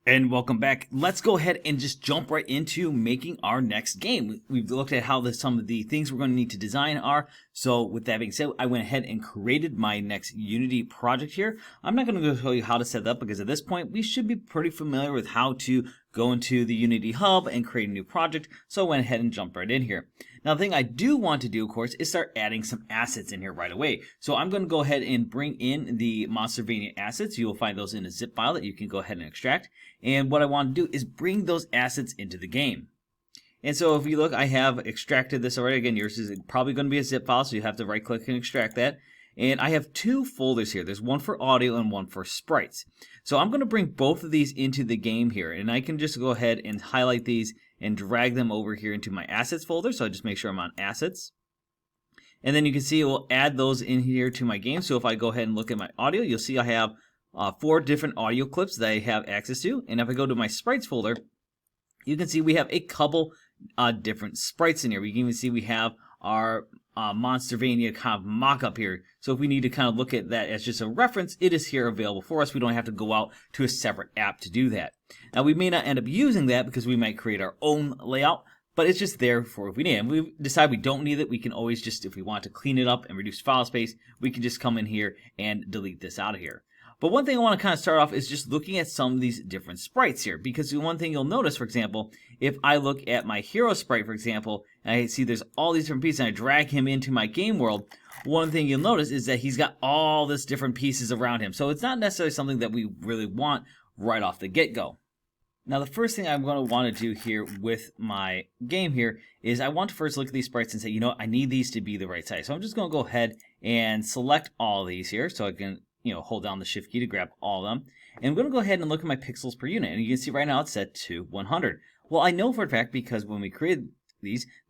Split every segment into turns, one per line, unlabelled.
And welcome back. Let's go ahead and just jump right into making our next game. We've looked at how some of the things we're going to need to design are. So with that being said, I went ahead and created my next Unity project here. I'm not going to go show you how to set that up because at this point we should be pretty familiar with how to go into the Unity Hub and create a new project. So I went ahead and jumped right in here. Now the thing I do want to do, of course, is start adding some assets in here right away. So I'm going to go ahead and bring in the Monstervania assets. You will find those in a zip file that you can go ahead and extract. And what I want to do is bring those assets into the game. And so if you look, I have extracted this already. Again, yours is probably going to be a zip file, so you have to right click and extract that. And I have two folders here. There's one for audio and one for sprites. So I'm going to bring both of these into the game here. And I can just go ahead and highlight these and drag them over here into my assets folder. So I just make sure I'm on assets. And then you can see it will add those in here to my game. So if I go ahead and look at my audio, you'll see I have 4 different audio clips that I have access to. And if I go to my sprites folder, you can see we have a couple different sprites in here. We can even see we have our Monstervania kind of mock-up here. So if we need to kind of look at that as just a reference, it is here available for us. We don't have to go out to a separate app to do that. Now we may not end up using that because we might create our own layout, but it's just there for if we need it. And we decide we don't need it, we can always just, if we want to clean it up and reduce file space, we can just come in here and delete this out of here. But one thing I want to kind of start off is just looking at some of these different sprites here, because one thing you'll notice, for example, if I look at my hero sprite, for example, and I see there's all these different pieces and I drag him into my game world, one thing you'll notice is that he's got all this different pieces around him. So it's not necessarily something that we really want right off the get-go. Now the first thing I'm going to want to do here with my game here is I want to first look at these sprites and say, you know, I need these to be the right size. So I'm just going to go ahead and select all these here so I can hold down the shift key to grab all of them. And I'm going to go ahead and look at my pixels per unit. And you can see right now it's set to 100. Well, I know for a fact because when we created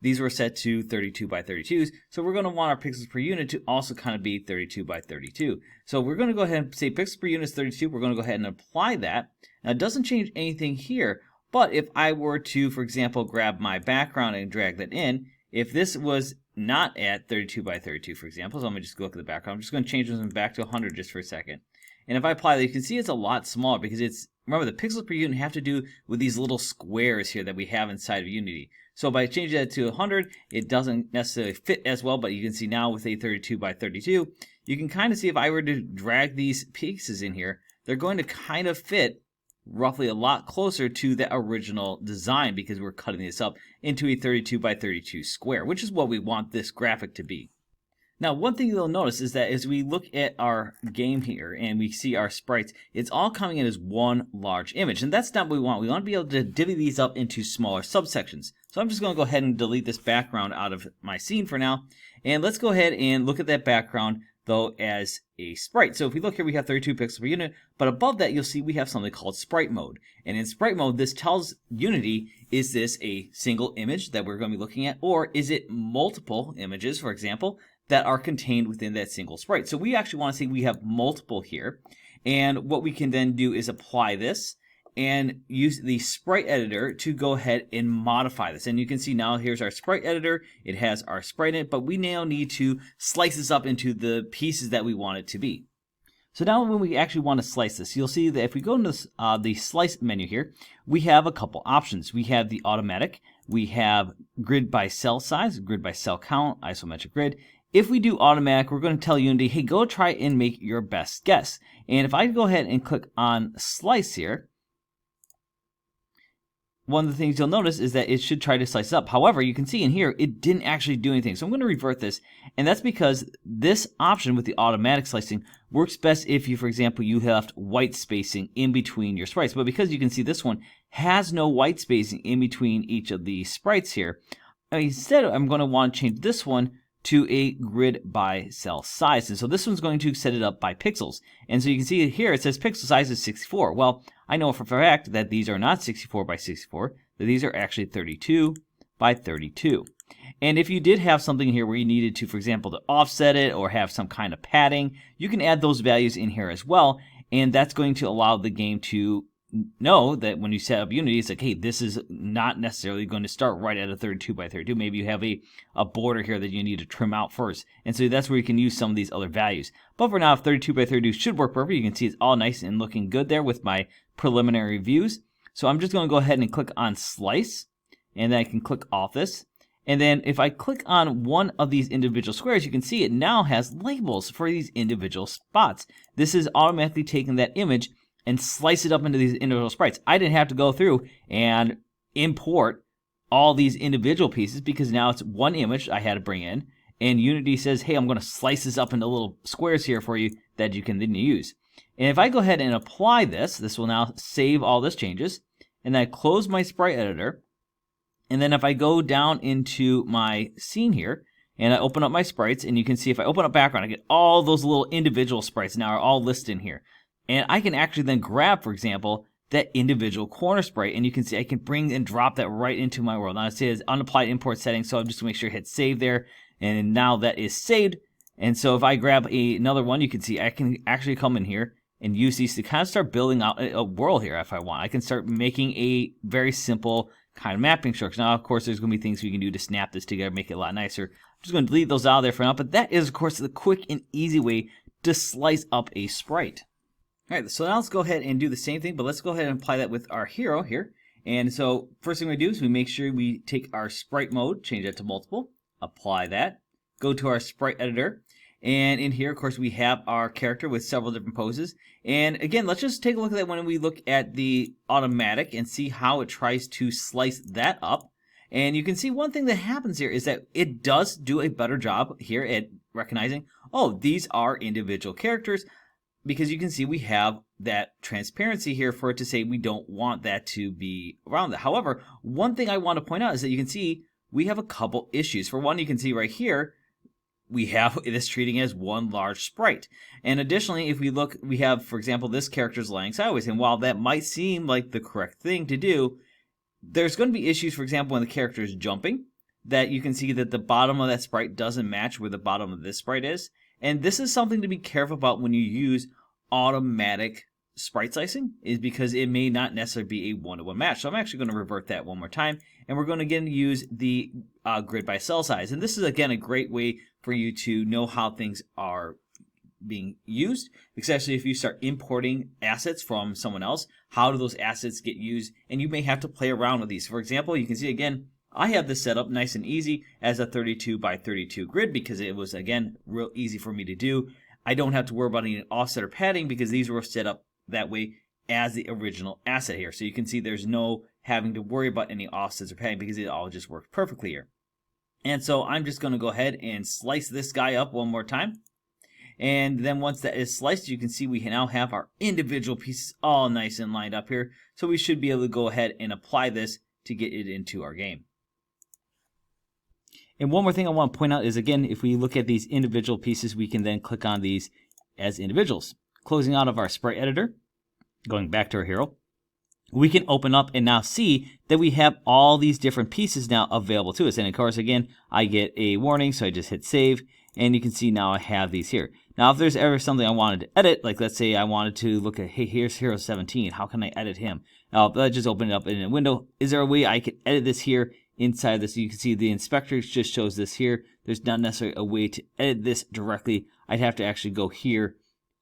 these were set to 32 by 32s. So we're going to want our pixels per unit to also kind of be 32 by 32. So we're going to go ahead and say pixels per unit is 32. We're going to go ahead and apply that. Now it doesn't change anything here. But if I were to, for example, grab my background and drag that in, if this was not at 32 by 32, for example, so I'm going to just go look at the background. I'm just going to change this back to 100 just for a second. And if I apply that, you can see it's a lot smaller because it's, remember, the pixels per unit have to do with these little squares here that we have inside of Unity. So by changing that to 100, it doesn't necessarily fit as well, but you can see now with a 32 by 32, you can kind of see if I were to drag these pieces in here, they're going to kind of fit roughly a lot closer to the original design because we're cutting this up into a 32 by 32 square, which is what we want this graphic to be. Now, one thing you'll notice is that as we look at our game here and we see our sprites, it's all coming in as one large image, and that's not what we want. We want to be able to divvy these up into smaller subsections. So I'm just going to go ahead and delete this background out of my scene for now, and let's go ahead and look at that background though as a sprite. So if we look here, we have 32 pixels per unit, but above that you'll see we have something called sprite mode. And in sprite mode, this tells Unity, is this a single image that we're going to be looking at, or is it multiple images, for example, that are contained within that single sprite. So we actually want to say we have multiple here, and what we can then do is apply this and use the sprite editor to go ahead and modify this. And you can see now here's our sprite editor. It has our sprite in it, but we now need to slice this up into the pieces that we want it to be. So now when we actually want to slice this, you'll see that if we go into the slice menu here, we have a couple options. We have the automatic, we have grid by cell size, grid by cell count, isometric grid. If we do automatic, we're going to tell Unity, hey, go try and make your best guess. And if I go ahead and click on slice here, one of the things you'll notice is that it should try to slice up. However, you can see in here, it didn't actually do anything. So I'm going to revert this. And that's because this option with the automatic slicing works best if you, for example, you left white spacing in between your sprites. But because you can see this one has no white spacing in between each of the sprites here, instead I'm going to want to change this one to a grid by cell size. And so this one's going to set it up by pixels. And so you can see here it says pixel size is 64. Well, I know for a fact that these are not 64 by 64, that these are actually 32 by 32. And if you did have something here where you needed to, for example, to offset it or have some kind of padding, you can add those values in here as well. And that's going to allow the game to know that when you set up Unity, it's like, hey, this is not necessarily going to start right at a 32 by 32. Maybe you have a border here that you need to trim out first. And so that's where you can use some of these other values. But for now, 32 by 32 should work perfect. You can see it's all nice and looking good there with my preliminary views. So I'm just going to go ahead and click on Slice, and then I can click off this. And then if I click on one of these individual squares, you can see it now has labels for these individual spots. This is automatically taking that image and slice it up into these individual sprites. I didn't have to go through and import all these individual pieces because now it's one image I had to bring in. And Unity says, hey, I'm going to slice this up into little squares here for you that you can then use. And if I go ahead and apply this, this will now save all this changes. And then I close my sprite editor. And then if I go down into my scene here, and I open up my sprites, and you can see if I open up background, I get all those little individual sprites now are all listed in here. And I can actually then grab, for example, that individual corner sprite, and you can see I can bring and drop that right into my world. Now it says unapplied import settings, so I'm just going to make sure I hit save there, and now that is saved. And so if I grab another one, you can see I can actually come in here and use these to kind of start building out a world here if I want. I can start making a very simple kind of mapping structure. Now, of course, there's going to be things we can do to snap this together, make it a lot nicer. I'm just going to delete those out of there for now, but that is, of course, the quick and easy way to slice up a sprite. All right, so now let's go ahead and do the same thing, but let's go ahead and apply that with our hero here. And so first thing we do is we make sure we take our sprite mode, change that to multiple, apply that, go to our sprite editor, and in here, of course, we have our character with several different poses. And again, let's just take a look at that when we look at the automatic and see how it tries to slice that up. And you can see one thing that happens here is that it does do a better job here at recognizing, oh, these are individual characters, because you can see we have that transparency here for it to say we don't want that to be around that. However, one thing I want to point out is that you can see we have a couple issues. For one, you can see right here, we have this treating as one large sprite. And additionally, if we look, we have, for example, this character's lying sideways. And while that might seem like the correct thing to do, there's going to be issues, for example, when the character is jumping, that you can see that the bottom of that sprite doesn't match where the bottom of this sprite is. And this is something to be careful about when you use automatic sprite slicing, is because it may not necessarily be a one-to-one match. So I'm actually going to revert that one more time, and we're going to again use the grid by cell size. And this is again a great way for you to know how things are being used, especially if you start importing assets from someone else. How do those assets get used? And you may have to play around with these. For example, you can see again, I have this set up nice and easy as a 32 by 32 grid because it was again real easy for me to do. I don't have to worry about any offset or padding because these were set up that way as the original asset here. So you can see there's no having to worry about any offsets or padding because it all just works perfectly here. And so I'm just going to go ahead and slice this guy up one more time. And then once that is sliced, you can see we now have our individual pieces all nice and lined up here. So we should be able to go ahead and apply this to get it into our game. And one more thing I want to point out is, again, if we look at these individual pieces, we can then click on these as individuals. Closing out of our sprite editor, going back to our hero, we can open up and now see that we have all these different pieces now available to us. And of course, again, I get a warning, so I just hit save, and you can see now I have these here. Now, if there's ever something I wanted to edit, like let's say I wanted to look at, hey, here's Hero 17, how can I edit him? I'll just open it up in a window. Is there a way I could edit this here inside this? You can see the inspector just shows this here. There's not necessarily a way to edit this directly. I'd have to actually go here.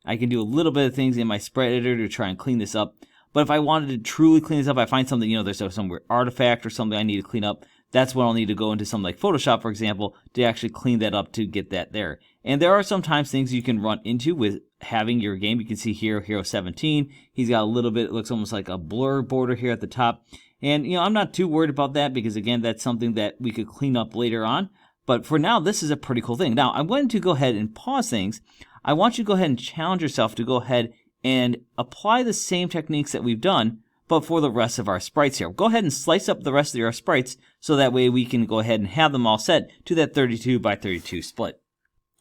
I can do a little bit of things in my sprite editor to try and clean this up. But if I wanted to truly clean this up, I find something, there's some weird artifact or something I need to clean up. That's when I'll need to go into something like Photoshop, for example, to actually clean that up to get that there. And there are sometimes things you can run into with having your game. You can see here, Hero 17. He's got a little bit, it looks almost like a blur border here at the top. And, I'm not too worried about that because, again, that's something that we could clean up later on. But for now, this is a pretty cool thing. Now, I'm going to go ahead and pause things. I want you to go ahead and challenge yourself to go ahead and apply the same techniques that we've done, but for the rest of our sprites here. Go ahead and slice up the rest of your sprites so that way we can go ahead and have them all set to that 32 by 32 split.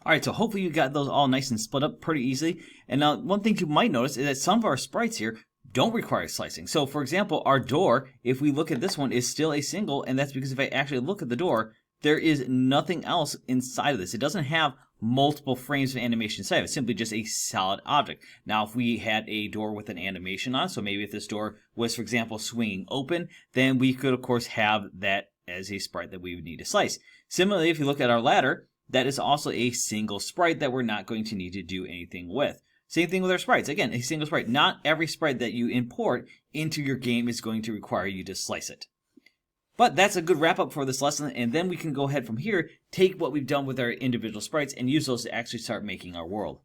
All right, so hopefully you got those all nice and split up pretty easily. And now one thing you might notice is that some of our sprites here don't require slicing. So for example, our door, if we look at this one, is still a single, and that's because if I actually look at the door, there is nothing else inside of this. It doesn't have multiple frames of animation inside of it, simply just a solid object. Now, if we had a door with an animation on, so maybe if this door was, for example, swinging open, then we could, of course, have that as a sprite that we would need to slice. Similarly, if you look at our ladder, that is also a single sprite that we're not going to need to do anything with. Same thing with our sprites. Again, a single sprite. Not every sprite that you import into your game is going to require you to slice it. But that's a good wrap up for this lesson, and then we can go ahead from here, take what we've done with our individual sprites, and use those to actually start making our world.